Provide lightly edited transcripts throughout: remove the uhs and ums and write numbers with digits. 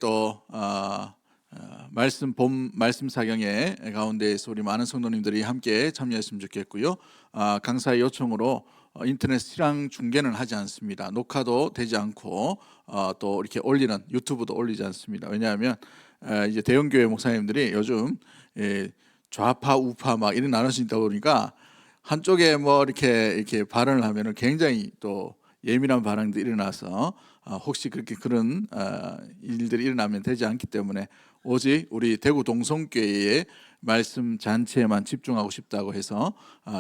또 봄 말씀 사경회 가운데에서 우리 많은 성도님들이 함께 참여했으면 좋겠고요. 강사의 요청으로 인터넷 실황 중계는 하지 않습니다. 녹화도 되지 않고 또 이렇게 올리는 유튜브도 올리지 않습니다. 왜냐하면 이제 대형교회 목사님들이 요즘 좌파 우파 막 이런 나눠져 있다 보니까 한쪽에 뭐 이렇게 발언을 하면은 굉장히 또 예민한 반응도 일어나서 혹시 그런 일들이 일어나면 되지 않기 때문에 오직 우리 대구 동성교회의 말씀 잔치에만 집중하고 싶다고 해서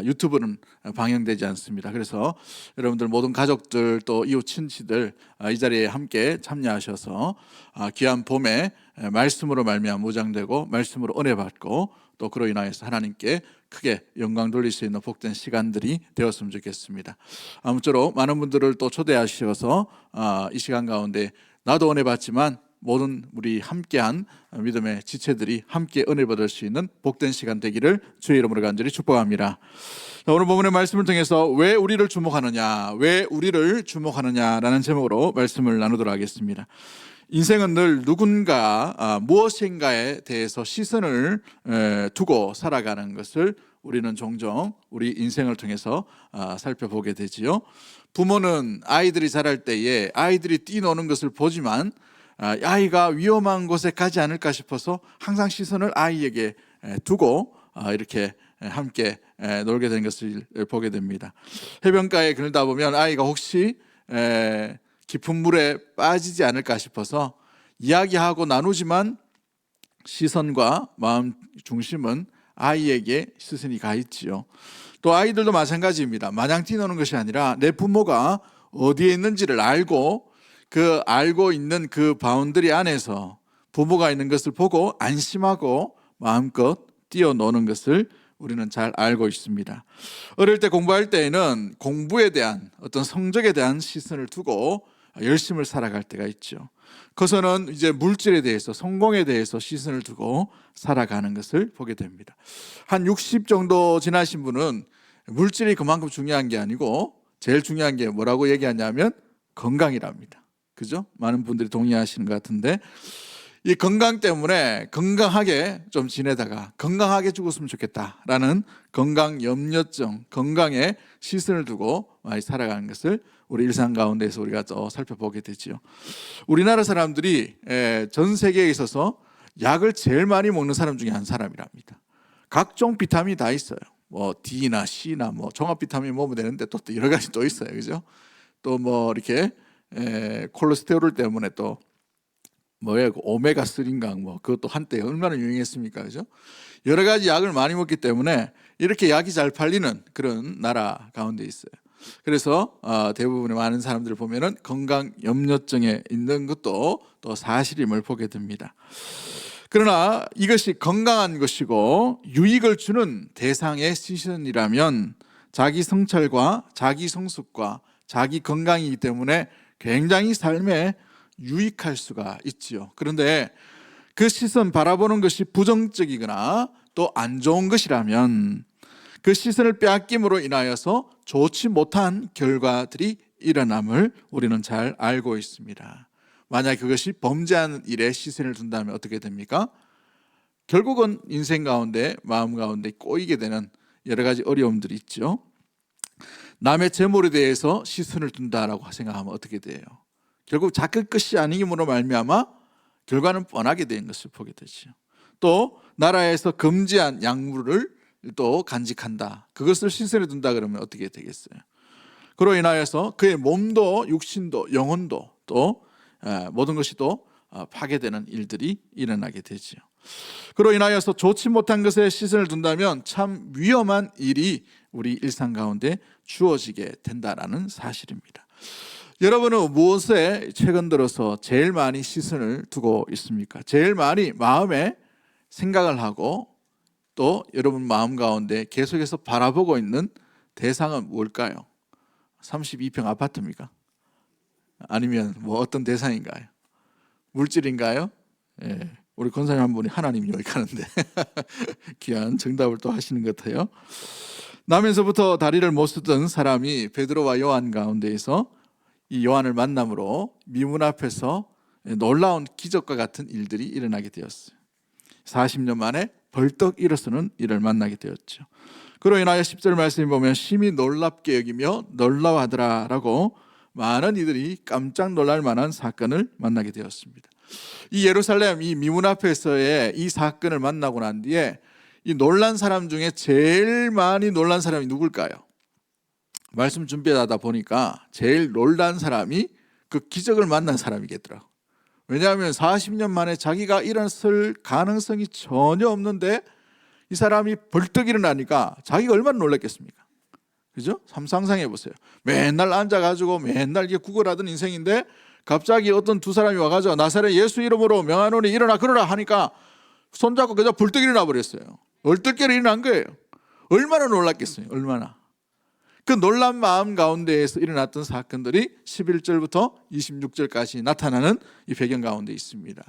유튜브는 방영되지 않습니다. 그래서 여러분들 모든 가족들 또 이웃 친지들 이 자리에 함께 참여하셔서 귀한 봄에 말씀으로 말미암아 무장되고 말씀으로 은혜 받고 또 그로 인하여서 하나님께 크게 영광 돌릴 수 있는 복된 시간들이 되었으면 좋겠습니다. 아무쪼록 많은 분들을 또 초대하셔서 이 시간 가운데 나도 은혜 받지만 모든 우리 함께한 믿음의 지체들이 함께 은혜 받을 수 있는 복된 시간 되기를 주의 이름으로 간절히 축복합니다. 자, 오늘 본문의 말씀을 통해서 왜 우리를 주목하느냐라는 제목으로 말씀을 나누도록 하겠습니다. 인생은 늘 누군가 무엇인가에 대해서 시선을 두고 살아가는 것을 우리는 종종 우리 인생을 통해서 살펴보게 되지요. 부모는 아이들이 자랄 때에 아이들이 뛰노는 것을 보지만 아이가 위험한 곳에 가지 않을까 싶어서 항상 시선을 아이에게 두고 이렇게 함께 놀게 된 것을 보게 됩니다. 해변가에 그러다 보면 아이가 혹시 깊은 물에 빠지지 않을까 싶어서 이야기하고 나누지만 시선과 마음 중심은 아이에게 시선이 가 있지요. 또 아이들도 마찬가지입니다. 마냥 뛰노는 것이 아니라 내 부모가 어디에 있는지를 알고 있는 그 바운더리 안에서 부모가 있는 것을 보고 안심하고 마음껏 뛰어노는 것을 우리는 잘 알고 있습니다. 어릴 때 공부할 때에는 공부에 대한 어떤 성적에 대한 시선을 두고 열심을 살아갈 때가 있죠. 커서는 이제 물질에 대해서 성공에 대해서 시선을 두고 살아가는 것을 보게 됩니다. 한 60 정도 지나신 분은 물질이 그만큼 중요한 게 아니고 제일 중요한 게 뭐라고 얘기하냐면 건강이랍니다. 그죠? 많은 분들이 동의하시는 것 같은데 이 건강 때문에 건강하게 좀 지내다가 건강하게 죽었으면 좋겠다라는 건강 염려증, 건강에 시선을 두고 많이 살아가는 것을 우리 일상 가운데서 우리가 또 살펴보게 되죠. 우리나라 사람들이 전 세계에 있어서 약을 제일 많이 먹는 사람 중에 한 사람이랍니다. 각종 비타민이 다 있어요. 뭐 D나 C나 뭐 종합 비타민 먹으면 되는데 또 여러 가지 또 있어요. 그죠? 또 뭐 이렇게 콜레스테롤 때문에 또 뭐예요? 오메가 3인가 뭐 그것도 한때 얼마나 유행했습니까? 그죠? 여러 가지 약을 많이 먹기 때문에 이렇게 약이 잘 팔리는 그런 나라 가운데 있어요. 그래서 대부분의 많은 사람들을 보면은 건강 염려증에 있는 것도 또 사실임을 보게 됩니다. 그러나 이것이 건강한 것이고 유익을 주는 대상의 시선이라면 자기 성찰과 자기 성숙과 자기 건강이기 때문에 굉장히 삶에 유익할 수가 있지요. 그런데 그 시선 바라보는 것이 부정적이거나 또 안 좋은 것이라면 그 시선을 빼앗김으로 인하여서 좋지 못한 결과들이 일어남을 우리는 잘 알고 있습니다. 만약 그것이 범죄하는 일에 시선을 둔다면 어떻게 됩니까? 결국은 인생 가운데 마음 가운데 꼬이게 되는 여러 가지 어려움들이 있죠. 남의 재물에 대해서 시선을 둔다라고 생각하면 어떻게 돼요? 결국 자기 것이 아님으로 말미암아 결과는 뻔하게 된 것을 보게 되죠. 또 나라에서 금지한 약물을 또 간직한다. 그것을 시선에 둔다 그러면 어떻게 되겠어요? 그로 인하여서 그의 몸도 육신도 영혼도 또 모든 것이 또 파괴되는 일들이 일어나게 되죠. 그로 인하여서 좋지 못한 것에 시선을 둔다면 참 위험한 일이 우리 일상 가운데 주어지게 된다라는 사실입니다. 여러분은 무엇에 최근 들어서 제일 많이 시선을 두고 있습니까? 제일 많이 마음에 생각을 하고 또 여러분 마음 가운데 계속해서 바라보고 있는 대상은 뭘까요? 32평 아파트입니까? 아니면 뭐 어떤 대상인가요? 물질인가요? 예. 우리 권사님 한 분이 하나님 여기 가는데 귀한 정답을 또 하시는 것 같아요. 나면서부터 다리를 못 쓰던 사람이 베드로와 요한 가운데에서 이 요한을 만남으로 미문 앞에서 놀라운 기적과 같은 일들이 일어나게 되었어요. 40년 만에 벌떡 일어서는 일을 만나게 되었죠. 그로 인하여 10절 말씀에 보면 심히 놀랍게 여기며 놀라워하더라 라고 많은 이들이 깜짝 놀랄 만한 사건을 만나게 되었습니다. 이 예루살렘 이 미문 앞에서의 이 사건을 만나고 난 뒤에 이 놀란 사람 중에 제일 많이 놀란 사람이 누굴까요? 말씀 준비하다 보니까 제일 놀란 사람이 그 기적을 만난 사람이겠더라고요. 왜냐하면 40년 만에 자기가 일어설 가능성이 전혀 없는데 이 사람이 벌떡 일어나니까 자기가 얼마나 놀랐겠습니까? 그죠? 상상해 보세요. 맨날 앉아가지고 맨날 이게 구걸하던 인생인데 갑자기 어떤 두 사람이 와가지고 나사렛 예수 이름으로 명하노니 일어나 걸어라 하니까 손잡고 그냥 벌떡 일어나 버렸어요. 얼떨결에 일어난 거예요. 얼마나 놀랐겠어요. 얼마나. 그 놀란 마음 가운데에서 일어났던 사건들이 11절부터 26절까지 나타나는 이 배경 가운데 있습니다.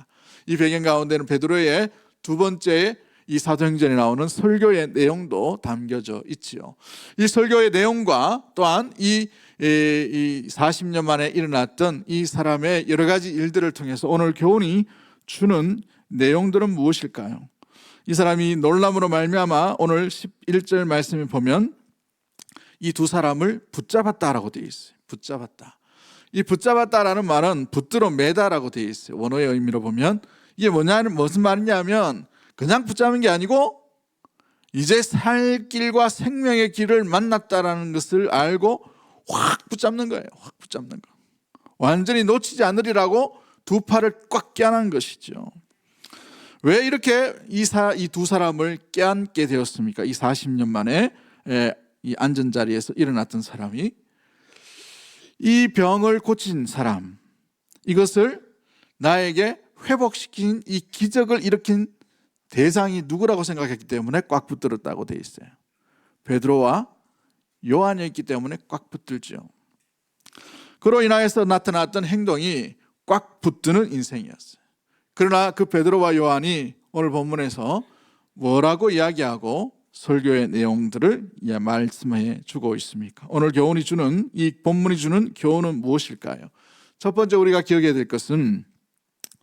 이 배경 가운데는 베드로의 두 번째 이 사도행전에 나오는 설교의 내용도 담겨져 있지요. 이 설교의 내용과 또한 이 40년 만에 일어났던 이 사람의 여러 가지 일들을 통해서 오늘 교훈이 주는 내용들은 무엇일까요? 이 사람이 놀람으로 말미암아 오늘 11절 말씀에 보면 이 두 사람을 붙잡았다라고 되어 있어요. 붙잡았다. 이 붙잡았다라는 말은 붙들어 매다라고 되어 있어요. 원어의 의미로 보면 이게 무슨 말이냐면 그냥 붙잡은 게 아니고 이제 살 길과 생명의 길을 만났다라는 것을 알고 확 붙잡는 거예요. 확 붙잡는 거. 완전히 놓치지 않으리라고 두 팔을 꽉 껴안은 것이죠. 왜 이렇게 이 두 사람을 껴안게 되었습니까? 이 40년 만에 이 앉은 자리에서 일어났던 사람이 이 병을 고친 사람, 이것을 나에게 회복시킨 이 기적을 일으킨 대상이 누구라고 생각했기 때문에 꽉 붙들었다고 되어 있어요. 베드로와 요한이었기 때문에 꽉 붙들죠. 그로 인하여서 나타났던 행동이 꽉 붙드는 인생이었어요. 그러나 그 베드로와 요한이 오늘 본문에서 뭐라고 이야기하고 설교의 내용들을 말씀해 주고 있습니까? 오늘 교훈이 주는 이 본문이 주는 교훈은 무엇일까요? 첫 번째 우리가 기억해야 될 것은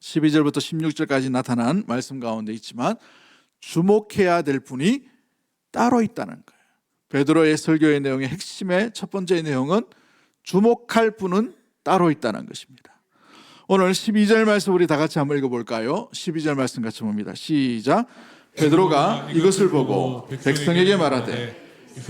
12절부터 16절까지 나타난 말씀 가운데 있지만 주목해야 될 분이 따로 있다는 거예요. 베드로의 설교의 내용의 핵심의 첫 번째 내용은 주목할 분은 따로 있다는 것입니다. 오늘 12절 말씀 우리 다 같이 한번 읽어볼까요? 12절 말씀 같이 봅니다. 시작. 베드로가 이것을 보고 백성에게 말하되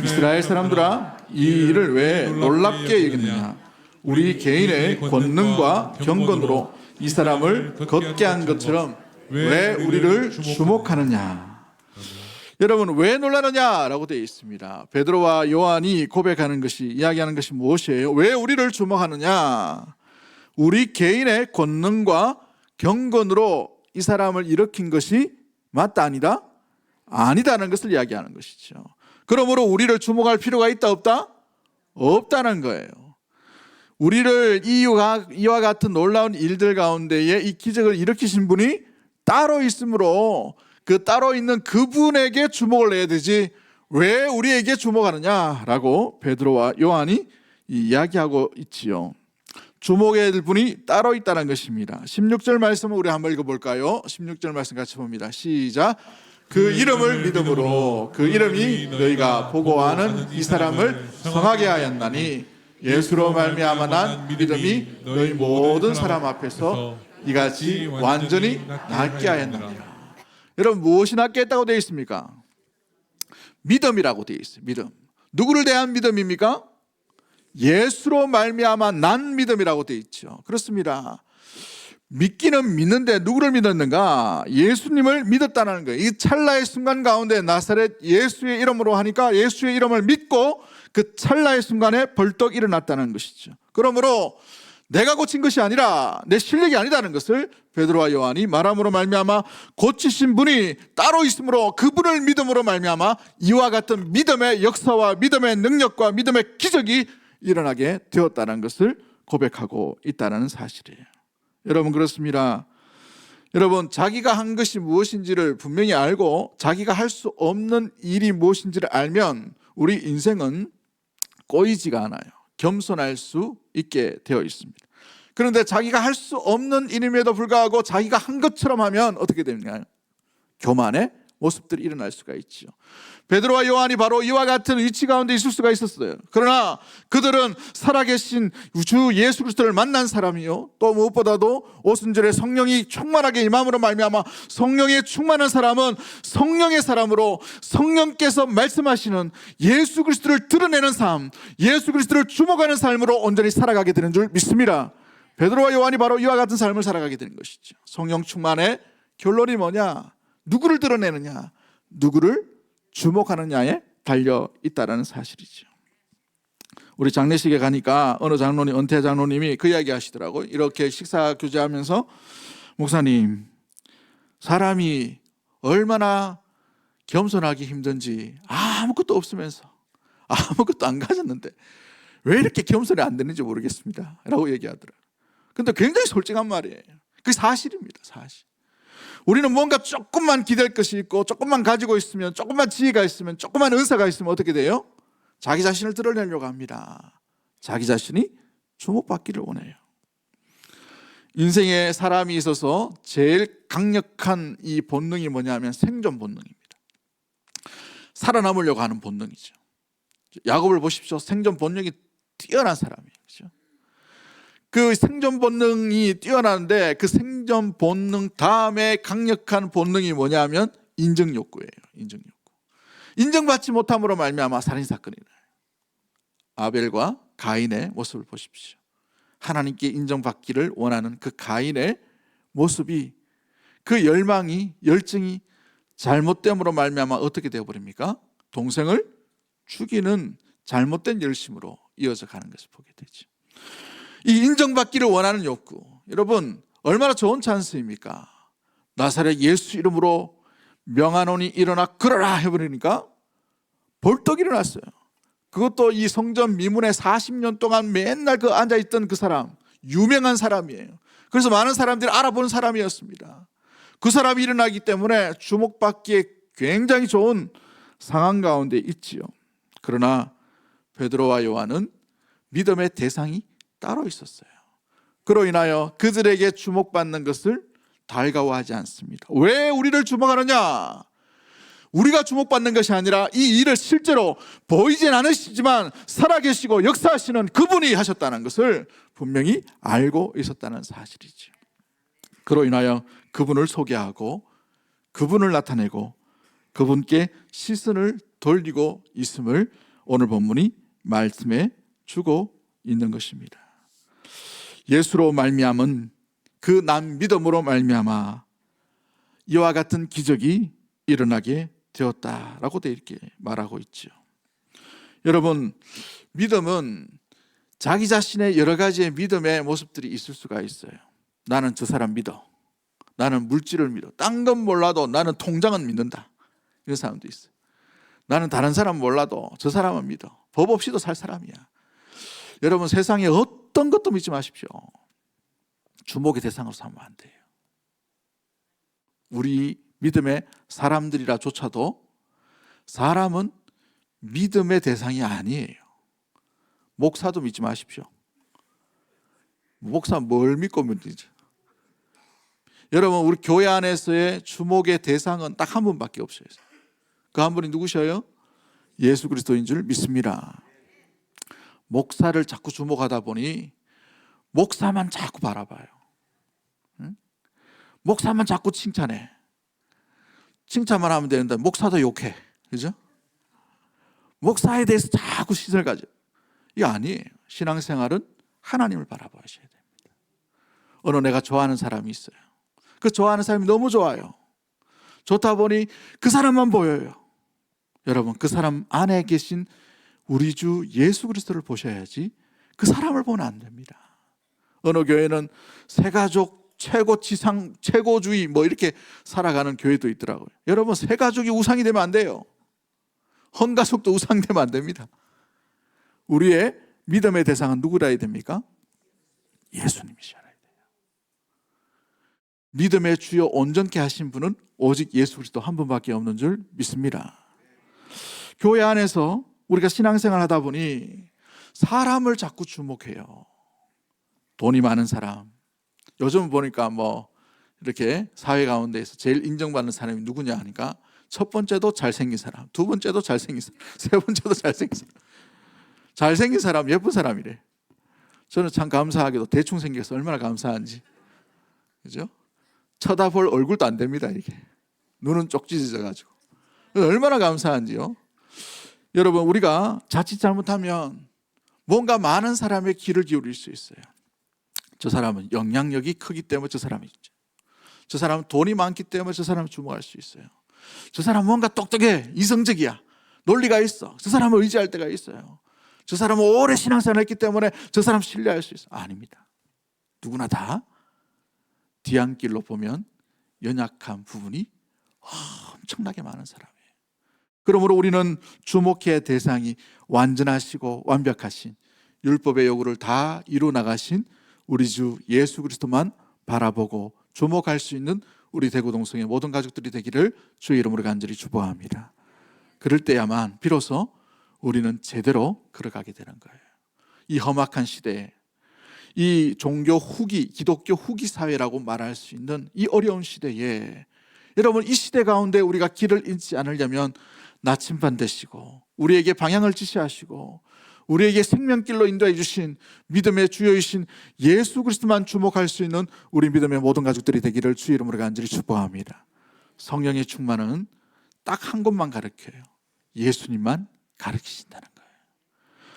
이스라엘 사람들아 이 일을 왜 놀랍게 여겼느냐? 우리 개인의 권능과 경건으로 이 사람을 걷게 한 것처럼 왜 우리를 주목하느냐? 여러분 왜 놀라느냐라고 되어 있습니다. 베드로와 요한이 고백하는 것이 이야기하는 것이 무엇이에요? 왜 우리를 주목하느냐? 우리 개인의 권능과 경건으로 이 사람을 일으킨 것이 맞다 아니다? 아니다는 것을 이야기하는 것이죠. 그러므로 우리를 주목할 필요가 있다 없다? 없다는 거예요. 우리를 이와 같은 놀라운 일들 가운데에 이 기적을 일으키신 분이 따로 있으므로 그 따로 있는 그분에게 주목을 해야 되지 왜 우리에게 주목하느냐라고 베드로와 요한이 이야기하고 있지요. 주목해야 될 분이 따로 있다는 것입니다. 16절 말씀을 우리 한번 읽어볼까요? 16절 말씀 같이 봅니다. 시작. 그 이름을 믿음으로 그 이름이 너희가 보고하는 이 사람을 성하게 하였나니 예수로 말미암아 난 믿음이 너희 모든 사람 앞에서 이같이 완전히 낫게 하였느니라. 여러분 무엇이 낫게 했다고 되어 있습니까? 믿음이라고 되어 있어요. 믿음. 누구를 대한 믿음입니까? 예수로 말미암아 난 믿음이라고 되어 있죠. 그렇습니다. 믿기는 믿는데 누구를 믿었는가? 예수님을 믿었다는 거예요. 이 찰나의 순간 가운데 나사렛 예수의 이름으로 하니까 예수의 이름을 믿고 그 찰나의 순간에 벌떡 일어났다는 것이죠. 그러므로 내가 고친 것이 아니라 내 실력이 아니다는 것을 베드로와 요한이 말함으로 말미암아 고치신 분이 따로 있으므로 그분을 믿음으로 말미암아 이와 같은 믿음의 역사와 믿음의 능력과 믿음의 기적이 일어나게 되었다는 것을 고백하고 있다는 사실이에요. 여러분 그렇습니다. 여러분 자기가 한 것이 무엇인지를 분명히 알고 자기가 할 수 없는 일이 무엇인지를 알면 우리 인생은 꼬이지가 않아요. 겸손할 수 있게 되어 있습니다. 그런데 자기가 할 수 없는 일임에도 불구하고 자기가 한 것처럼 하면 어떻게 되느냐요? 교만의 모습들이 일어날 수가 있죠. 베드로와 요한이 바로 이와 같은 위치 가운데 있을 수가 있었어요. 그러나 그들은 살아계신 주 예수 그리스도를 만난 사람이요, 또 무엇보다도 오순절에 성령이 충만하게 임함으로 말미암아 성령에 충만한 사람은 성령의 사람으로 성령께서 말씀하시는 예수 그리스도를 드러내는 삶, 예수 그리스도를 주목하는 삶으로 온전히 살아가게 되는 줄 믿습니다. 베드로와 요한이 바로 이와 같은 삶을 살아가게 되는 것이죠. 성령 충만의 결론이 뭐냐? 누구를 드러내느냐? 누구를 주목하느냐에 달려 있다는 사실이죠. 우리 장례식에 가니까 어느 장로님, 은퇴 장로님이 그 이야기 하시더라고요. 이렇게 식사 교제하면서, 목사님, 사람이 얼마나 겸손하기 힘든지, 아무것도 없으면서 아무것도 안 가졌는데 왜 이렇게 겸손이 안 되는지 모르겠습니다 라고 얘기하더라고요. 근데 굉장히 솔직한 말이에요. 그게 사실입니다. 사실. 우리는 뭔가 조금만 기댈 것이 있고, 조금만 가지고 있으면, 조금만 지혜가 있으면, 조금만 은사가 있으면 어떻게 돼요? 자기 자신을 드러내려고 합니다. 자기 자신이 주목받기를 원해요. 인생에 사람이 있어서 제일 강력한 이 본능이 뭐냐면 생존 본능입니다. 살아남으려고 하는 본능이죠. 야곱을 보십시오. 생존 본능이 뛰어난 사람이에요. 그렇죠? 그 생존 본능이 뛰어나는데 그 생존 본능 다음에 강력한 본능이 뭐냐면 인정 욕구예요. 인정 욕구. 인정받지 못함으로 말미암아 살인 사건이 나요. 아벨과 가인의 모습을 보십시오. 하나님께 인정받기를 원하는 그 가인의 모습이, 그 열망이, 열정이 잘못됨으로 말미암아 어떻게 되어버립니까? 동생을 죽이는 잘못된 열심으로 이어져 가는 것을 보게 되죠. 이 인정받기를 원하는 욕구, 여러분 얼마나 좋은 찬스입니까? 나사렛 예수 이름으로 명하노니 일어나 걸어라 해버리니까 벌떡 일어났어요. 그것도 이 성전 미문에 40년 동안 맨날 그 앉아있던 그 사람, 유명한 사람이에요. 그래서 많은 사람들이 알아보는 사람이었습니다. 그 사람이 일어나기 때문에 주목받기에 굉장히 좋은 상황 가운데 있지요. 그러나 베드로와 요한은 믿음의 대상이 따로 있었어요. 그로 인하여 그들에게 주목받는 것을 달가워하지 않습니다. 왜 우리를 주목하느냐? 우리가 주목받는 것이 아니라 이 일을 실제로 보이진 않으시지만 살아계시고 역사하시는 그분이 하셨다는 것을 분명히 알고 있었다는 사실이죠. 그로 인하여 그분을 소개하고 그분을 나타내고 그분께 시선을 돌리고 있음을 오늘 본문이 말씀해 주고 있는 것입니다. 예수로 말미암은 그 난 믿음으로 말미암아 이와 같은 기적이 일어나게 되었다라고 이렇게 말하고 있죠. 여러분, 믿음은 자기 자신의 여러 가지의 믿음의 모습들이 있을 수가 있어요. 나는 저 사람 믿어. 나는 물질을 믿어. 딴 건 몰라도 나는 통장은 믿는다. 이런 사람도 있어요. 나는 다른 사람 몰라도 저 사람은 믿어. 법 없이도 살 사람이야. 여러분, 세상에 어떤 것도 믿지 마십시오. 주목의 대상으로 삼으면 안 돼요. 우리 믿음의 사람들이라조차도 사람은 믿음의 대상이 아니에요. 목사도 믿지 마십시오. 목사 뭘 믿고 믿는지. 여러분, 우리 교회 안에서의 주목의 대상은 딱 한 분밖에 없어요. 그 한 분이 누구셔요? 예수 그리스도인 줄 믿습니다. 목사를 자꾸 주목하다 보니 목사만 자꾸 바라봐요. 응? 목사만 자꾸 칭찬해. 칭찬만 하면 되는데 목사도 욕해. 그죠? 목사에 대해서 자꾸 시선을 가져. 이게 아니에요. 신앙생활은 하나님을 바라보셔야 됩니다. 어느 내가 좋아하는 사람이 있어요. 그 좋아하는 사람이 너무 좋아요. 좋다 보니 그 사람만 보여요. 여러분, 그 사람 안에 계신 우리 주 예수 그리스도를 보셔야지 그 사람을 보면 안 됩니다. 어느 교회는 새가족 최고 지상 최고주의 뭐 이렇게 살아가는 교회도 있더라고요. 여러분, 새가족이 우상이 되면 안 돼요. 헌가족도 우상되면 안 됩니다. 우리의 믿음의 대상은 누구라야 됩니까? 예수님이셔야 돼요. 믿음의 주요 온전케 하신 분은 오직 예수 그리스도 한 분밖에 없는 줄 믿습니다. 교회 안에서 우리가 신앙생활 하다 보니 사람을 자꾸 주목해요. 돈이 많은 사람. 요즘 보니까 뭐 이렇게 사회 가운데에서 제일 인정받는 사람이 누구냐 하니까 첫 번째도 잘생긴 사람, 두 번째도 잘생긴 사람, 세 번째도 잘생긴 사람. 잘생긴 사람, 예쁜 사람이래. 저는 참 감사하게도 대충 생겨서 얼마나 감사한지. 그죠? 쳐다볼 얼굴도 안 됩니다, 이게. 눈은 쪽지져가지고. 얼마나 감사한지요. 여러분, 우리가 자칫 잘못하면 뭔가 많은 사람의 귀를 기울일 수 있어요. 저 사람은 영향력이 크기 때문에 저 사람이 있죠. 저 사람은 돈이 많기 때문에 저 사람을 주목할 수 있어요. 저 사람은 뭔가 똑똑해, 이성적이야, 논리가 있어. 저 사람을 의지할 때가 있어요. 저 사람은 오래 신앙생활을 했기 때문에 저 사람 신뢰할 수 있어. 아닙니다. 누구나 다 뒤안길로 보면 연약한 부분이 엄청나게 많은 사람이에요. 그러므로 우리는 주목해야 할 대상이 완전하시고 완벽하신 율법의 요구를 다 이루 나가신 우리 주 예수 그리스도만 바라보고 주목할 수 있는 우리 대구동성의 모든 가족들이 되기를 주의 이름으로 간절히 축복합니다. 그럴 때야만 비로소 우리는 제대로 걸어가게 되는 거예요. 이 험악한 시대에, 이 종교 후기, 기독교 후기 사회라고 말할 수 있는 이 어려운 시대에, 여러분, 이 시대 가운데 우리가 길을 잃지 않으려면 나침반 되시고 우리에게 방향을 지시하시고 우리에게 생명길로 인도해 주신 믿음의 주여이신 예수 그리스도만 주목할 수 있는 우리 믿음의 모든 가족들이 되기를 주의 이름으로 간절히 축복합니다. 성령의 충만은 딱 한 곳만 가르쳐요. 예수님만 가르치신다는 거예요.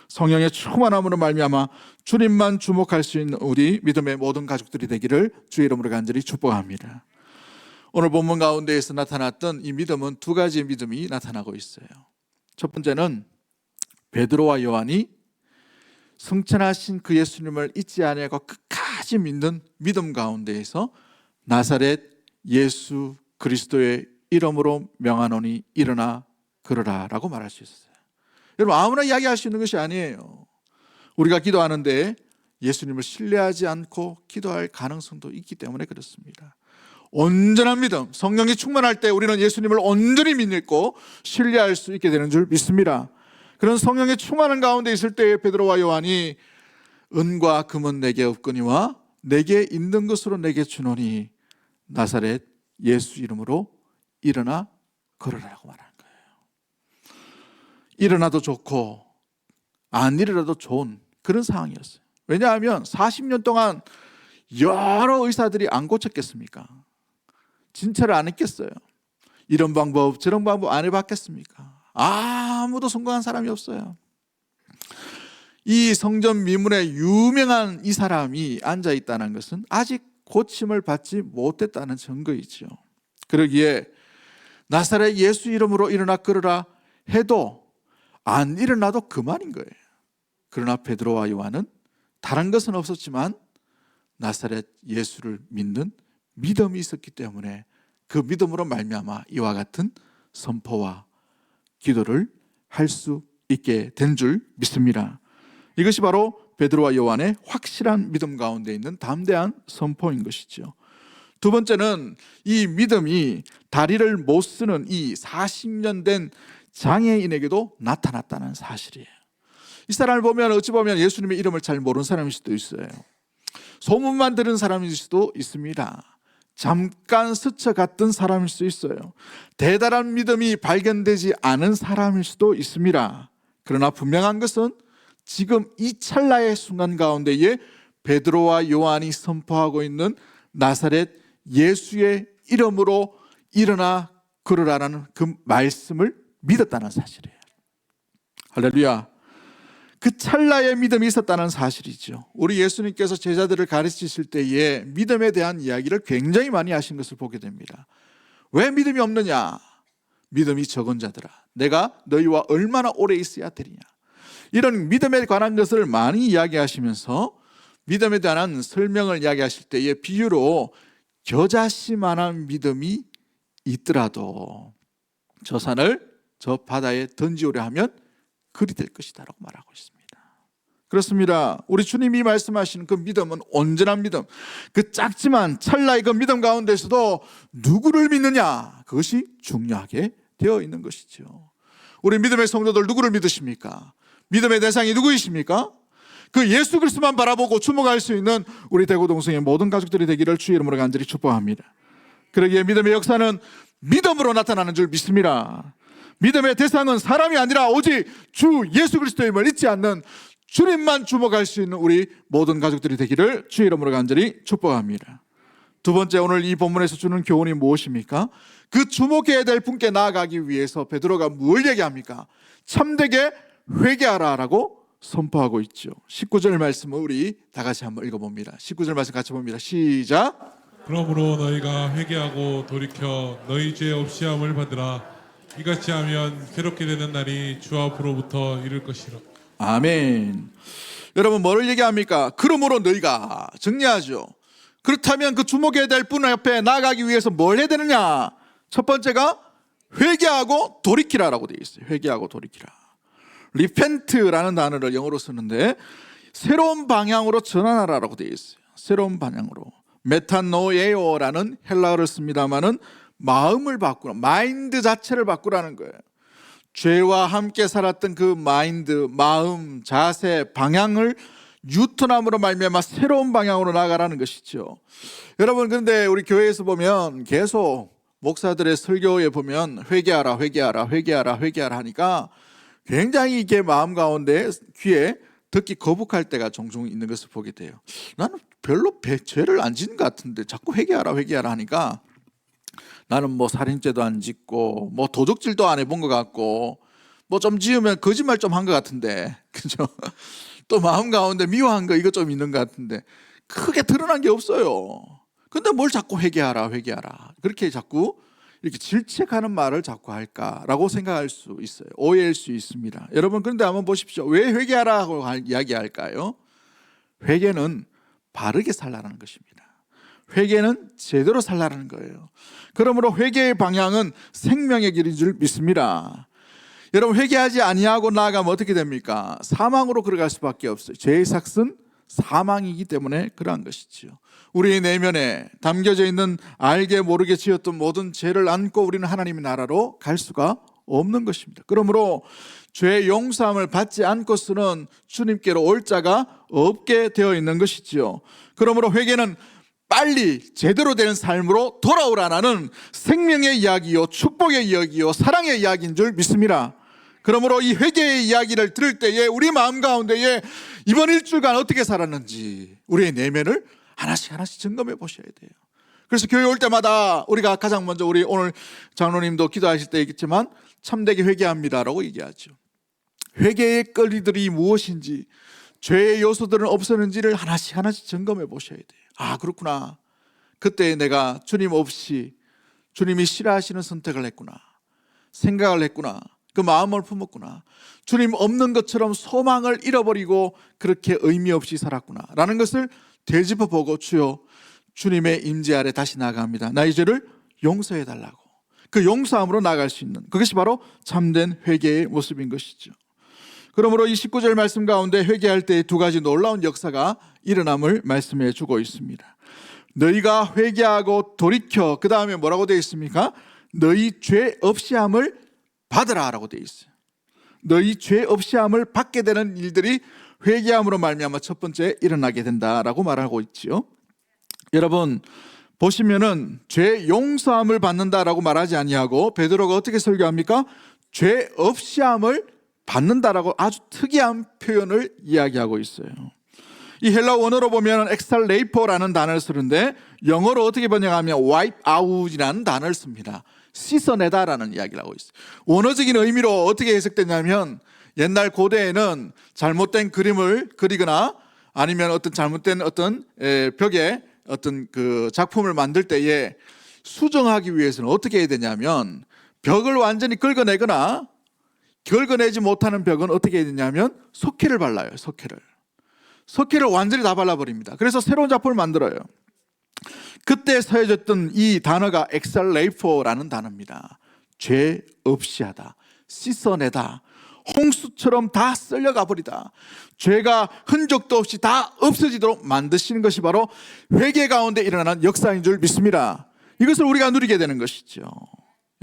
성령의 충만함으로 말미암아 주님만 주목할 수 있는 우리 믿음의 모든 가족들이 되기를 주의 이름으로 간절히 축복합니다. 오늘 본문 가운데에서 나타났던 이 믿음은 두 가지의 믿음이 나타나고 있어요. 첫 번째는 베드로와 요한이 승천하신 그 예수님을 잊지 아니하고 끝까지 믿는 믿음 가운데에서 나사렛 예수 그리스도의 이름으로 명하노니 일어나 걸으라 라고 말할 수 있었어요. 여러분, 아무나 이야기할 수 있는 것이 아니에요. 우리가 기도하는데 예수님을 신뢰하지 않고 기도할 가능성도 있기 때문에 그렇습니다. 온전한 믿음, 성령이 충만할 때 우리는 예수님을 온전히 믿고 신뢰할 수 있게 되는 줄 믿습니다. 그런 성령의 충만한 가운데 있을 때에 베드로와 요한이 은과 금은 내게 없거니와 내게 있는 것으로 내게 주노니 나사렛 예수 이름으로 일어나 걸으라고 말하는 거예요. 일어나도 좋고 안 일어나도 좋은 그런 상황이었어요. 왜냐하면 40년 동안 여러 의사들이 안 고쳤겠습니까? 진찰을 안 했겠어요? 이런 방법 저런 방법 안 해봤겠습니까? 아무도 성공한 사람이 없어요. 이 성전 미문에 유명한 이 사람이 앉아있다는 것은 아직 고침을 받지 못했다는 증거이죠. 그러기에 나사렛 예수 이름으로 일어나 걸으라 해도 안 일어나도 그만인 거예요. 그러나 베드로와 요한은 다른 것은 없었지만 나사렛 예수를 믿는 믿음이 있었기 때문에 그 믿음으로 말미암아 이와 같은 선포와 기도를 할 수 있게 된 줄 믿습니다. 이것이 바로 베드로와 요한의 확실한 믿음 가운데 있는 담대한 선포인 것이죠. 두 번째는 이 믿음이 다리를 못 쓰는 이 40년 된 장애인에게도 나타났다는 사실이에요. 이 사람을 보면 어찌 보면 예수님의 이름을 잘 모르는 사람일 수도 있어요. 소문만 들은 사람일 수도 있습니다. 잠깐 스쳐갔던 사람일 수 있어요. 대단한 믿음이 발견되지 않은 사람일 수도 있습니다. 그러나 분명한 것은 지금 이 찰나의 순간 가운데에 베드로와 요한이 선포하고 있는 나사렛 예수의 이름으로 일어나 걸으라는 그 말씀을 믿었다는 사실이에요. 할렐루야. 그 찰나의 믿음이 있었다는 사실이죠. 우리 예수님께서 제자들을 가르치실 때에 믿음에 대한 이야기를 굉장히 많이 하신 것을 보게 됩니다. 왜 믿음이 없느냐? 믿음이 적은 자들아, 내가 너희와 얼마나 오래 있어야 되리냐? 이런 믿음에 관한 것을 많이 이야기하시면서 믿음에 대한 설명을 이야기하실 때에 비유로 겨자씨만한 믿음이 있더라도 저 산을 저 바다에 던지오려 하면 그리 될 것이다 라고 말하고 있습니다. 그렇습니다. 우리 주님이 말씀하시는 그 믿음은 온전한 믿음, 그 작지만 찰나의 그 믿음 가운데서도 누구를 믿느냐, 그것이 중요하게 되어 있는 것이죠. 우리 믿음의 성도들 누구를 믿으십니까? 믿음의 대상이 누구이십니까? 그 예수 그리스도만 바라보고 주목할 수 있는 우리 대구동성의 모든 가족들이 되기를 주의 이름으로 간절히 축복합니다. 그러기에 믿음의 역사는 믿음으로 나타나는 줄 믿습니다. 믿음의 대상은 사람이 아니라 오직 주 예수 그리스도임을 잊지 않는 주님만 주목할 수 있는 우리 모든 가족들이 되기를 주의 이름으로 간절히 축복합니다. 두 번째, 오늘 이 본문에서 주는 교훈이 무엇입니까? 그 주목해야 될 분께 나아가기 위해서 베드로가 뭘 얘기합니까? 참되게 회개하라라고 선포하고 있죠. 19절 말씀을 우리 다 같이 한번 읽어봅니다. 19절 말씀 같이 봅니다. 시작. 그러므로 너희가 회개하고 돌이켜 너희 죄 없이 함을 받으라. 이같이 하면 괴롭게 되는 날이 주 앞으로부터 이를 것이라. 아멘. 여러분, 뭐를 얘기합니까? 그러므로 너희가, 정리하죠. 그렇다면 그 주목해야 될 분 앞에 나아가기 위해서 뭘 해야 되느냐? 첫 번째가 회개하고 돌이키라라고 되어 있어요. 회개하고 돌이키라. repent라는 단어를 영어로 쓰는데 새로운 방향으로 전환하라라고 되어 있어요. 새로운 방향으로. 메타노에오라는 헬라어를 씁니다마는 마음을 바꾸라, 마인드 자체를 바꾸라는 거예요. 죄와 함께 살았던 그 마인드, 마음, 자세, 방향을 뉴턴함으로 말미암아 새로운 방향으로 나아가라는 것이죠. 여러분, 그런데 우리 교회에서 보면 계속 목사들의 설교에 보면 회개하라, 회개하라, 회개하라, 회개하라 하니까 굉장히 이게 마음 가운데 귀에 듣기 거북할 때가 종종 있는 것을 보게 돼요. 나는 별로 죄를 안 짓는 것 같은데 자꾸 회개하라, 회개하라 하니까 나는 뭐 살인죄도 안 짓고 뭐 도적질도 안 해본 것 같고 뭐 좀 지으면 거짓말 좀 한 것 같은데, 그죠? 또 마음 가운데 미워한 거 이거 좀 있는 것 같은데 크게 드러난 게 없어요. 근데 뭘 자꾸 회개하라, 회개하라 그렇게 자꾸 이렇게 질책하는 말을 자꾸 할까라고 생각할 수 있어요. 오해일 수 있습니다. 여러분, 그런데 한번 보십시오. 왜 회개하라고 이야기할까요? 회개는 바르게 살라는 것입니다. 회개는 제대로 살라는 거예요. 그러므로 회개의 방향은 생명의 길인 줄 믿습니다. 여러분, 회개하지 아니하고 나아가면 어떻게 됩니까? 사망으로 걸어갈 수밖에 없어요. 죄의 삭은 사망이기 때문에 그러한 것이지요. 우리의 내면에 담겨져 있는 알게 모르게 지었던 모든 죄를 안고 우리는 하나님의 나라로 갈 수가 없는 것입니다. 그러므로 죄 용서함을 받지 않고서는 주님께로 올 자가 없게 되어 있는 것이지요. 그러므로 회개는 빨리 제대로 된 삶으로 돌아오라는 생명의 이야기요, 축복의 이야기요, 사랑의 이야기인 줄 믿습니다. 그러므로 이 회개의 이야기를 들을 때에 우리 마음 가운데에 이번 일주일간 어떻게 살았는지 우리의 내면을 하나씩 점검해 보셔야 돼요. 그래서 교회 올 때마다 우리가 가장 먼저 우리 오늘 장로님도 기도하실 때 있겠지만 참되게 회개합니다라고 얘기하죠. 회개의 거리들이 무엇인지, 죄의 요소들은 없었는지를 하나씩 점검해 보셔야 돼요. 아, 그렇구나. 그때 내가 주님 없이 주님이 싫어하시는 선택을 했구나, 생각을 했구나, 그 마음을 품었구나, 주님 없는 것처럼 소망을 잃어버리고 그렇게 의미 없이 살았구나 라는 것을 되짚어보고, 주여 주님의 임재 아래 다시 나아갑니다, 나의 죄를 용서해 달라고, 그 용서함으로 나아갈 수 있는 그것이 바로 참된 회개의 모습인 것이죠. 그러므로 이 19절 말씀 가운데 회개할 때 두 가지 놀라운 역사가 일어남을 말씀해 주고 있습니다. 너희가 회개하고 돌이켜, 그 다음에 뭐라고 되어 있습니까? 너희 죄 없이 함을 받으라 라고 되어 있어요. 너희 죄 없이 함을 받게 되는 일들이 회개함으로 말미암아 첫 번째 일어나게 된다라고 말하고 있지요. 여러분 보시면은 죄 용서함을 받는다라고 말하지 아니하고 베드로가 어떻게 설교합니까? 죄 없이 함을 받는다라고 아주 특이한 표현을 이야기하고 있어요. 이 헬라 원어로 보면 엑살레이포라는 단어를 쓰는데 영어로 어떻게 번역하면 wipe out이라는 단어를 씁니다. 씻어내다라는 이야기를 하고 있어요. 원어적인 의미로 어떻게 해석되냐면 옛날 고대에는 잘못된 그림을 그리거나 아니면 어떤 잘못된 어떤 벽에 어떤 그 작품을 만들 때에 수정하기 위해서는 어떻게 해야 되냐면 벽을 완전히 긁어내거나 긁어내지 못하는 벽은 어떻게 해야 되냐면 석회를 발라요. 석회를 완전히 다 발라버립니다. 그래서 새로운 작품을 만들어요. 그때 사용했던 이 단어가 엑살레이포라는 단어입니다. 죄 없이 하다, 씻어내다, 홍수처럼 다 쓸려가 버리다, 죄가 흔적도 없이 다 없어지도록 만드시는 것이 바로 회개 가운데 일어나는 역사인 줄 믿습니다. 이것을 우리가 누리게 되는 것이죠.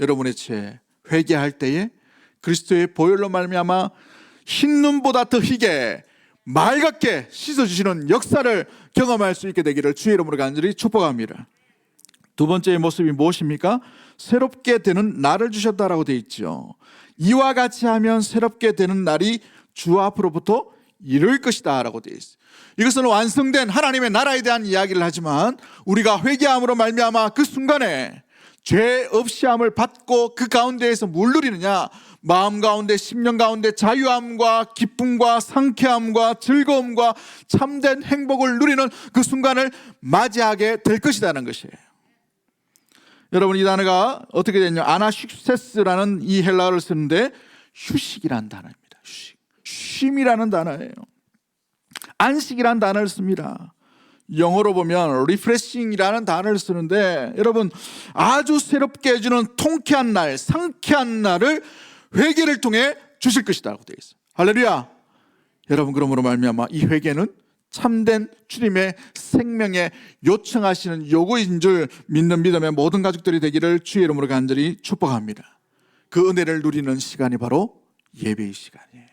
여러분의 죄 회개할 때에 그리스도의 보혈로 말미암아 흰 눈보다 더 희게 맑게 씻어주시는 역사를 경험할 수 있게 되기를 주의 이름으로 간절히 축복합니다. 두 번째의 모습이 무엇입니까? 새롭게 되는 날을 주셨다라고 되어 있죠. 이와 같이 하면 새롭게 되는 날이 주 앞으로부터 이를 것이다 라고 되어 있어요. 이것은 완성된 하나님의 나라에 대한 이야기를 하지만 우리가 회개함으로 말미암아 그 순간에 죄 없이함을 받고 그 가운데에서 뭘 누리느냐? 마음 가운데 심령 가운데 자유함과 기쁨과 상쾌함과 즐거움과 참된 행복을 누리는 그 순간을 맞이하게 될 것이라는 것이에요. 여러분, 이 단어가 어떻게 되냐? 아나슈세스라는 이 헬라어를 쓰는데 휴식이라는 단어입니다. 휴식, 쉼이라는 단어예요. 안식이라는 단어를 씁니다. 영어로 보면 refreshing이라는 단어를 쓰는데, 여러분, 아주 새롭게 해주는 통쾌한 날, 상쾌한 날을 회개를 통해 주실 것이다 라고 되어 있어요. 할렐루야. 여러분, 그러므로 말미암아 이 회개는 참된 주님의 생명에 요청하시는 요구인 줄 믿는 믿음의 모든 가족들이 되기를 주의 이름으로 간절히 축복합니다. 그 은혜를 누리는 시간이 바로 예배의 시간이에요.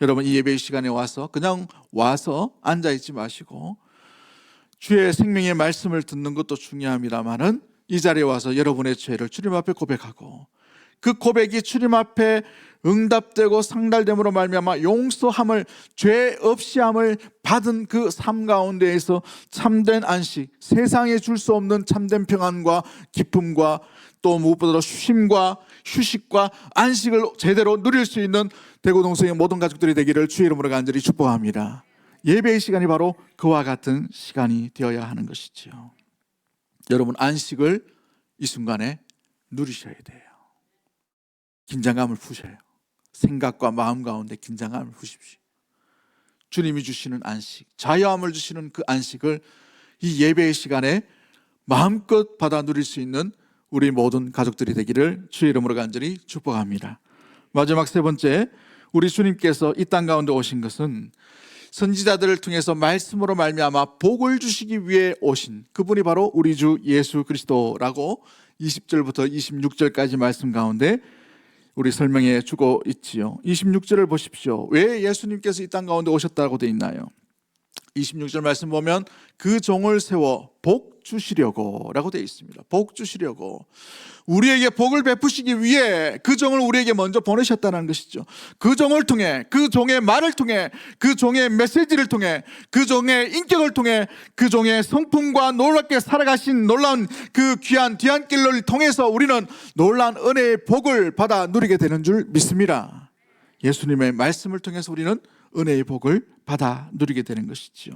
여러분, 이 예배의 시간에 와서 그냥 와서 앉아있지 마시고 주의 생명의 말씀을 듣는 것도 중요합니다만은 이 자리에 와서 여러분의 죄를 주님 앞에 고백하고 그 고백이 주님 앞에 응답되고 상달됨으로 말미암아 용서함을, 죄 없이함을 받은 그 삶 가운데에서 참된 안식, 세상에 줄 수 없는 참된 평안과 기쁨과 또 무엇보다도 쉼과 휴식과 안식을 제대로 누릴 수 있는 대구동성의 모든 가족들이 되기를 주의 이름으로 간절히 축복합니다. 예배의 시간이 바로 그와 같은 시간이 되어야 하는 것이지요. 여러분, 안식을 이 순간에 누리셔야 돼요. 긴장감을 푸셔요. 생각과 마음 가운데 긴장감을 푸십시오. 주님이 주시는 안식, 자유함을 주시는 그 안식을 이 예배의 시간에 마음껏 받아 누릴 수 있는 우리 모든 가족들이 되기를 주의 이름으로 간절히 축복합니다. 마지막 세 번째, 우리 주님께서 이 땅 가운데 오신 것은 선지자들을 통해서 말씀으로 말미암아 복을 주시기 위해 오신 그분이 바로 우리 주 예수 그리스도라고 20절부터 26절까지 말씀 가운데 우리 설명해 주고 있지요. 26절을 보십시오. 왜 예수님께서 이 땅 가운데 오셨다고 되어 있나요? 26절 말씀 보면 그 종을 세워 복 주시려고 라고 되어 있습니다. 복 주시려고, 우리에게 복을 베푸시기 위해 그 종을 우리에게 먼저 보내셨다는 것이죠. 그 종을 통해, 그 종의 말을 통해, 그 종의 메시지를 통해, 그 종의 인격을 통해, 그 종의 성품과 놀랍게 살아가신 놀라운 그 귀한 뒤안길을 통해서 우리는 놀라운 은혜의 복을 받아 누리게 되는 줄 믿습니다. 예수님의 말씀을 통해서 우리는 은혜의 복을 받아 누리게 되는 것이지요.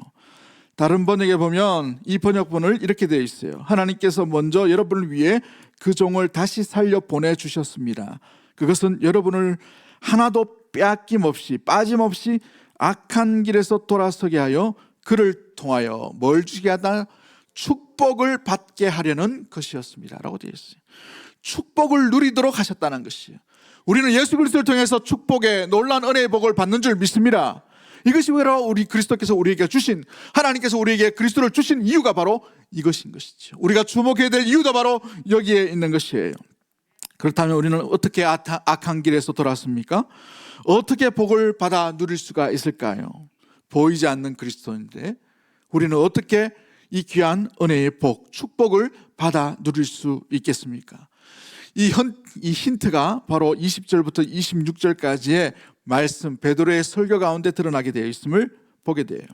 다른 번역에 보면 이 번역본을 이렇게 되어 있어요. 하나님께서 먼저 여러분을 위해 그 종을 다시 살려 보내주셨습니다. 그것은 여러분을 하나도 빼앗김없이 빠짐없이 악한 길에서 돌아서게 하여 그를 통하여 뭘 주게 하다? 축복을 받게 하려는 것이었습니다 라고 되어 있어요. 축복을 누리도록 하셨다는 것이에요. 우리는 예수 그리스도를 통해서 축복의 놀라운 은혜의 복을 받는 줄 믿습니다. 이것이 바로 우리 그리스도께서 우리에게 주신, 하나님께서 우리에게 그리스도를 주신 이유가 바로 이것인 것이죠. 우리가 주목해야 될 이유도 바로 여기에 있는 것이에요. 그렇다면 우리는 어떻게 악한 길에서 돌아왔습니까? 어떻게 복을 받아 누릴 수가 있을까요? 보이지 않는 그리스도인데 우리는 어떻게 이 귀한 은혜의 복, 축복을 받아 누릴 수 있겠습니까? 이 힌트가 바로 20절부터 26절까지의 말씀, 베드로의 설교 가운데 드러나게 되어 있음을 보게 돼요.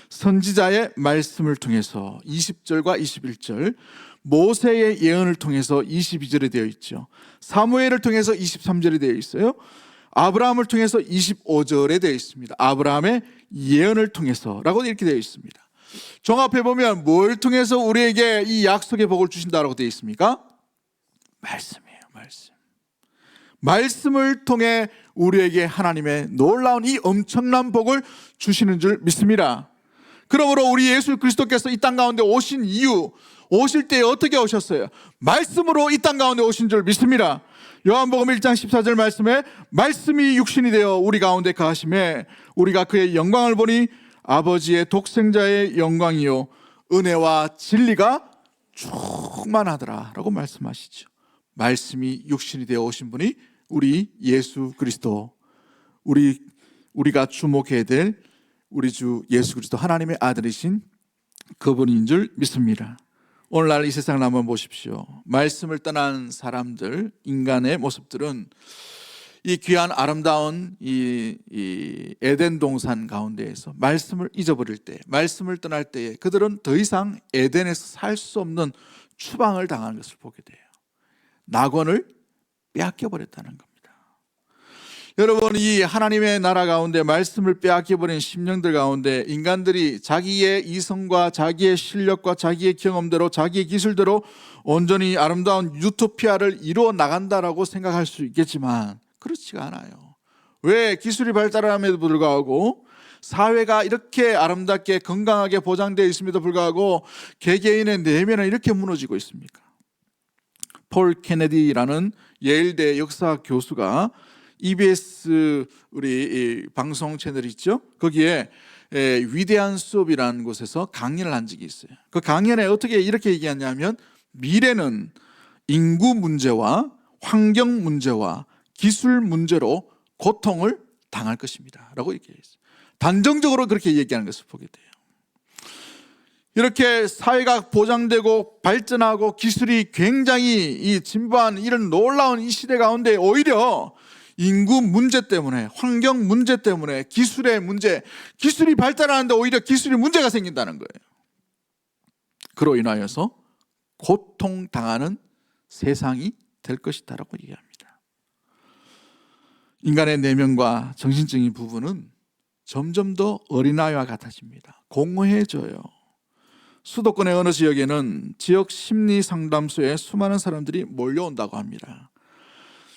선지자의 말씀을 통해서 20절과 21절, 모세의 예언을 통해서 22절에 되어 있죠. 사무엘을 통해서 23절에 되어 있어요. 아브라함을 통해서 25절에 되어 있습니다. 아브라함의 예언을 통해서라고 이렇게 되어 있습니다. 종합해 보면 뭘 통해서 우리에게 이 약속의 복을 주신다라고 되어 있습니까? 말씀이에요. 말씀을 통해 우리에게 하나님의 놀라운 이 엄청난 복을 주시는 줄 믿습니다. 그러므로 우리 예수 그리스도께서 이 땅 가운데 오신 이유, 오실 때 어떻게 오셨어요? 말씀으로 이 땅 가운데 오신 줄 믿습니다. 요한복음 1장 14절 말씀에 말씀이 육신이 되어 우리 가운데 거하심에 우리가 그의 영광을 보니 아버지의 독생자의 영광이요 은혜와 진리가 충만하더라 라고 말씀하시죠. 말씀이 육신이 되어 오신 분이 우리 예수 그리스도, 우리 우리가 주목해야 될 우리 주 예수 그리스도 하나님의 아들이신 그분인 줄 믿습니다. 오늘날 이 세상을 한번 보십시오. 말씀을 떠난 사람들, 인간의 모습들은 이 귀한 아름다운 이 에덴 동산 가운데에서 말씀을 잊어버릴 때, 말씀을 떠날 때에 그들은 더 이상 에덴에서 살 수 없는 추방을 당하는 것을 보게 돼요. 낙원을 빼앗겨 버렸다는 겁니다. 여러분, 이 하나님의 나라 가운데 말씀을 빼앗겨 버린 심령들 가운데 인간들이 자기의 이성과 자기의 실력과 자기의 경험대로 자기의 기술대로 온전히 아름다운 유토피아를 이루어 나간다라고 생각할 수 있겠지만 그렇지가 않아요. 왜? 기술이 발달함에도 불구하고 사회가 이렇게 아름답게 건강하게 보장되어 있음에도 불구하고 개개인의 내면은 이렇게 무너지고 있습니까? 폴 케네디라는 예일대 역사 교수가 EBS 우리 방송 채널 있죠? 거기에 위대한 수업이라는 곳에서 강연을 한 적이 있어요. 그 강연에 어떻게 이렇게 얘기하냐면 미래는 인구 문제와 환경 문제와 기술 문제로 고통을 당할 것입니다 라고 얘기했어요. 단정적으로 그렇게 얘기하는 것을 보게 돼요. 이렇게 사회가 보장되고 발전하고 기술이 굉장히 이 진보한 이런 놀라운 이 시대 가운데 오히려 인구 문제 때문에, 환경 문제 때문에, 기술의 문제, 기술이 발달하는데 오히려 기술이 문제가 생긴다는 거예요. 그로 인하여서 고통당하는 세상이 될 것이다라고 얘기합니다. 인간의 내면과 정신적인 부분은 점점 더 어린아이와 같아집니다. 공허해져요. 수도권의 어느 지역에는 지역 심리 상담소에 수많은 사람들이 몰려온다고 합니다.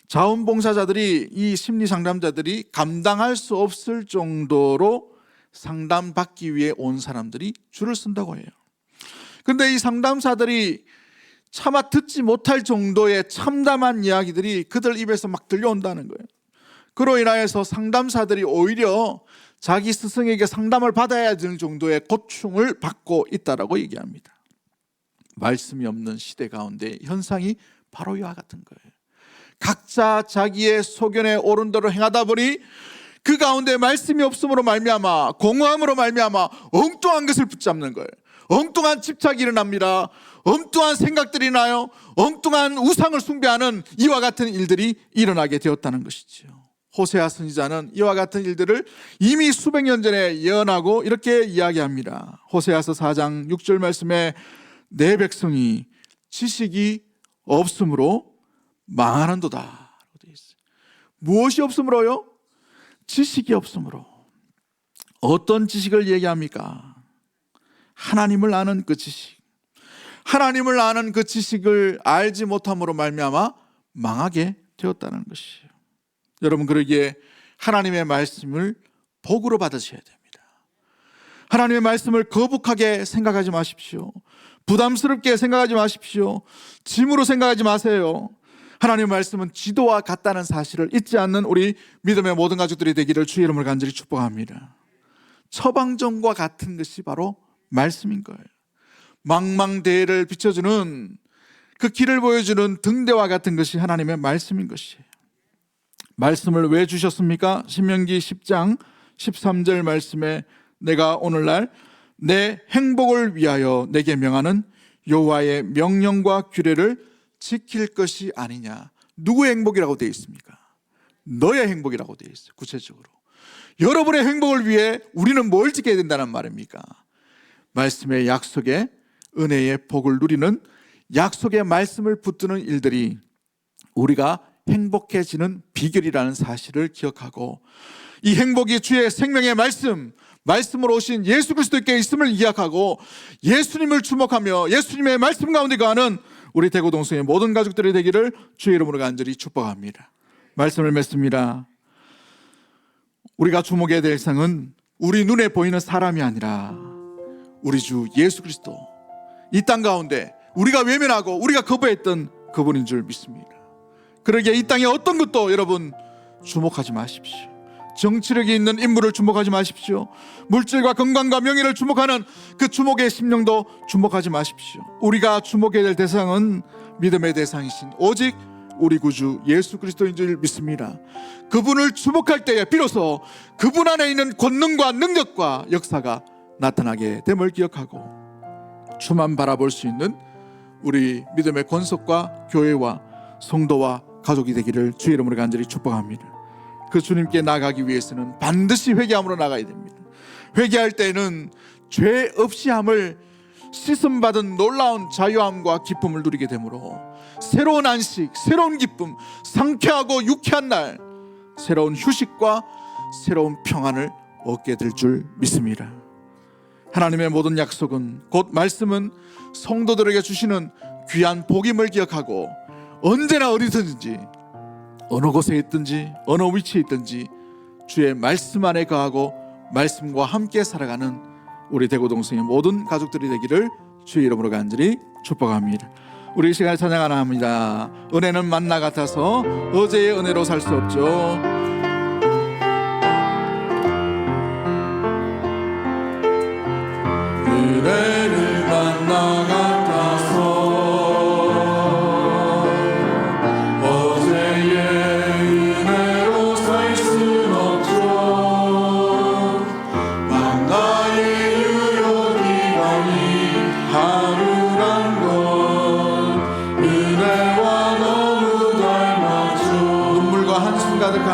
자원봉사자들이, 이 심리 상담자들이 감당할 수 없을 정도로 상담받기 위해 온 사람들이 줄을 쓴다고 해요. 그런데 이 상담사들이 차마 듣지 못할 정도의 참담한 이야기들이 그들 입에서 막 들려온다는 거예요. 그로 인하여서 상담사들이 오히려 자기 스승에게 상담을 받아야 되는 정도의 고충을 받고 있다라고 얘기합니다. 말씀이 없는 시대 가운데 현상이 바로 이와 같은 거예요. 각자 자기의 소견에 옳은 대로 행하다 보니 그 가운데 말씀이 없음으로 말미암아, 공허함으로 말미암아 엉뚱한 것을 붙잡는 거예요. 엉뚱한 집착이 일어납니다. 엉뚱한 생각들이 나요. 엉뚱한 우상을 숭배하는 이와 같은 일들이 일어나게 되었다는 것이죠. 호세아 선지자는 이와 같은 일들을 이미 수백 년 전에 예언하고 이렇게 이야기합니다. 호세아서 4장 6절 말씀에 내 백성이 지식이 없으므로 망하는도다. 무엇이 없으므로요? 지식이 없으므로. 어떤 지식을 얘기합니까? 하나님을 아는 그 지식. 하나님을 아는 그 지식을 알지 못함으로 말미암아 망하게 되었다는 것이에요. 여러분, 그러기에 하나님의 말씀을 복으로 받으셔야 됩니다. 하나님의 말씀을 거북하게 생각하지 마십시오. 부담스럽게 생각하지 마십시오. 짐으로 생각하지 마세요. 하나님의 말씀은 지도와 같다는 사실을 잊지 않는 우리 믿음의 모든 가족들이 되기를 주의 이름으로 간절히 축복합니다. 처방전과 같은 것이 바로 말씀인 거예요. 망망대해를 비춰주는 그 길을 보여주는 등대와 같은 것이 하나님의 말씀인 것이에요. 말씀을 왜 주셨습니까? 신명기 10장 13절 말씀에 내가 오늘날 내 행복을 위하여 내게 명하는 여호와의 명령과 규례를 지킬 것이 아니냐. 누구의 행복이라고 되어 있습니까? 너의 행복이라고 되어 있어요. 구체적으로 여러분의 행복을 위해 우리는 뭘 지켜야 된다는 말입니까? 말씀의 약속의 은혜의 복을 누리는 약속의 말씀을 붙드는 일들이 우리가 행복해지는 비결이라는 사실을 기억하고, 이 행복이 주의 생명의 말씀으로 오신 예수 그리스도께 있음을 기억하고 예수님을 주목하며 예수님의 말씀 가운데 거하는 우리 대구동성의 모든 가족들이 되기를 주의 이름으로 간절히 축복합니다. 말씀을 맺습니다. 우리가 주목해야 될 상은 우리 눈에 보이는 사람이 아니라 우리 주 예수 그리스도, 이 땅 가운데 우리가 외면하고 우리가 거부했던 그분인 줄 믿습니다. 그러기에 이 땅에 어떤 것도 여러분 주목하지 마십시오. 정치력이 있는 인물을 주목하지 마십시오. 물질과 건강과 명예를 주목하는 그 주목의 심령도 주목하지 마십시오. 우리가 주목해야 될 대상은 믿음의 대상이신 오직 우리 구주 예수 그리스도인 줄 믿습니다. 그분을 주목할 때에 비로소 그분 안에 있는 권능과 능력과 역사가 나타나게 됨을 기억하고 주만 바라볼 수 있는 우리 믿음의 권속과 교회와 성도와 가족이 되기를 주의 이름으로 간절히 축복합니다. 그 주님께 나가기 위해서는 반드시 회개함으로 나가야 됩니다. 회개할 때는 죄 없이 함을 씻음받은 놀라운 자유함과 기쁨을 누리게 되므로 새로운 안식, 새로운 기쁨, 상쾌하고 유쾌한 날, 새로운 휴식과 새로운 평안을 얻게 될 줄 믿습니다. 하나님의 모든 약속은, 곧 말씀은 성도들에게 주시는 귀한 복임을 기억하고 언제나 어디든지 어느 곳에 있든지 어느 위치에 있든지 주의 말씀 안에 거하고 말씀과 함께 살아가는 우리 대구동성의 모든 가족들이 되기를 주의 이름으로 간절히 축복합니다. 우리 이 시간에 찬양 하나 합니다. 은혜는 만나 같아서 어제의 은혜로 살 수 없죠. 은혜를 만나 같아서 어제의 은혜로 살 순 없죠. 만나의 유효기간이 하루란 것 은혜와 너무 닮았죠. 눈물과 한숨 가득한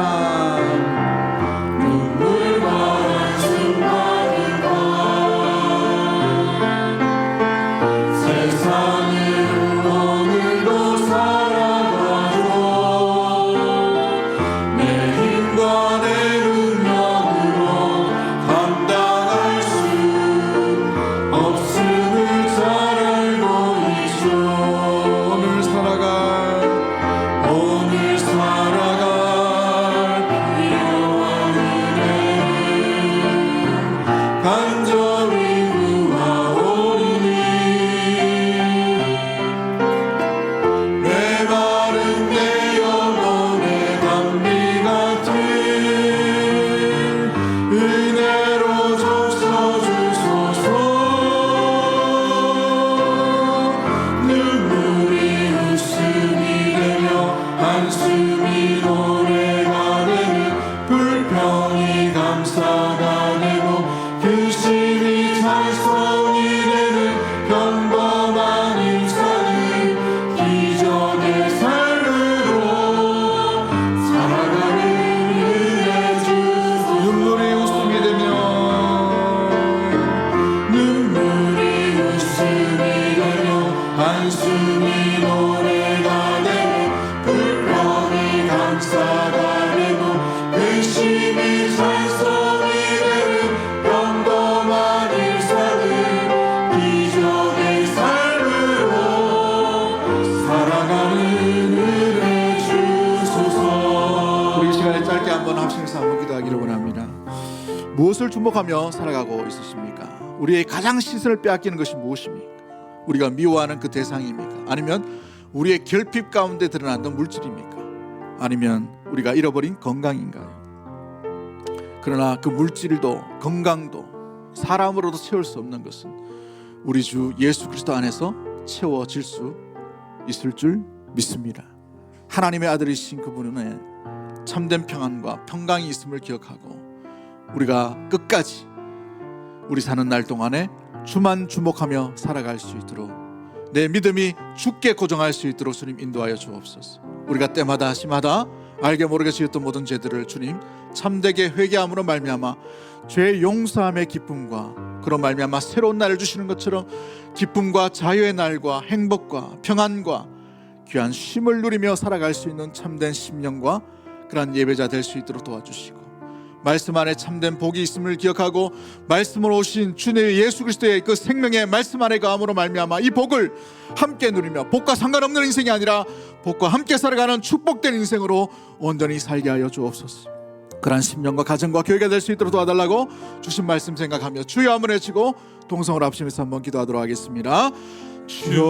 한숨이 노래가 되고 불평이 감사가 되고 근심이 찬송이 되는 평범한 일상을 기적의 삶으로 살아가는 은혜 주소서. 우리 이 시간에 짧게 한번 합심해서 한번 기도하기를 원합니다. 무엇을 주목하며 살아가고 있으십니까? 우리의 가장 시선을 빼앗기는 것이 무엇입니까? 우리가 미워하는 그 대상입니까? 아니면 우리의 결핍 가운데 드러났던 물질입니까? 아니면 우리가 잃어버린 건강인가요? 그러나 그 물질도 건강도 사람으로도 채울 수 없는 것은 우리 주 예수 그리스도 안에서 채워질 수 있을 줄 믿습니다. 하나님의 아들이신 그분의 참된 평안과 평강이 있음을 기억하고 우리가 끝까지 우리 사는 날 동안에 주만 주목하며 살아갈 수 있도록 내 믿음이 주께 고정할 수 있도록 주님 인도하여 주옵소서. 우리가 때마다 시마다 알게 모르게 지었던 모든 죄들을 주님 참되게 회개함으로 말미암아 죄 용서함의 기쁨과 그런 말미암아 새로운 날을 주시는 것처럼 기쁨과 자유의 날과 행복과 평안과 귀한 쉼을 누리며 살아갈 수 있는 참된 심령과 그런 예배자 될 수 있도록 도와주시고 말씀 안에 참된 복이 있음을 기억하고 말씀으로 오신 주님 예수 그리스도의 그 생명의 말씀 안에 거함으로 말미암아 이 복을 함께 누리며 복과 상관없는 인생이 아니라 복과 함께 살아가는 축복된 인생으로 온전히 살게 하여 주옵소서. 그러한 심령과 가정과 교회가 될 수 있도록 도와달라고 주신 말씀 생각하며 주여 한번 외치고 동성으로 합심해서 한번 기도하도록 하겠습니다. 주여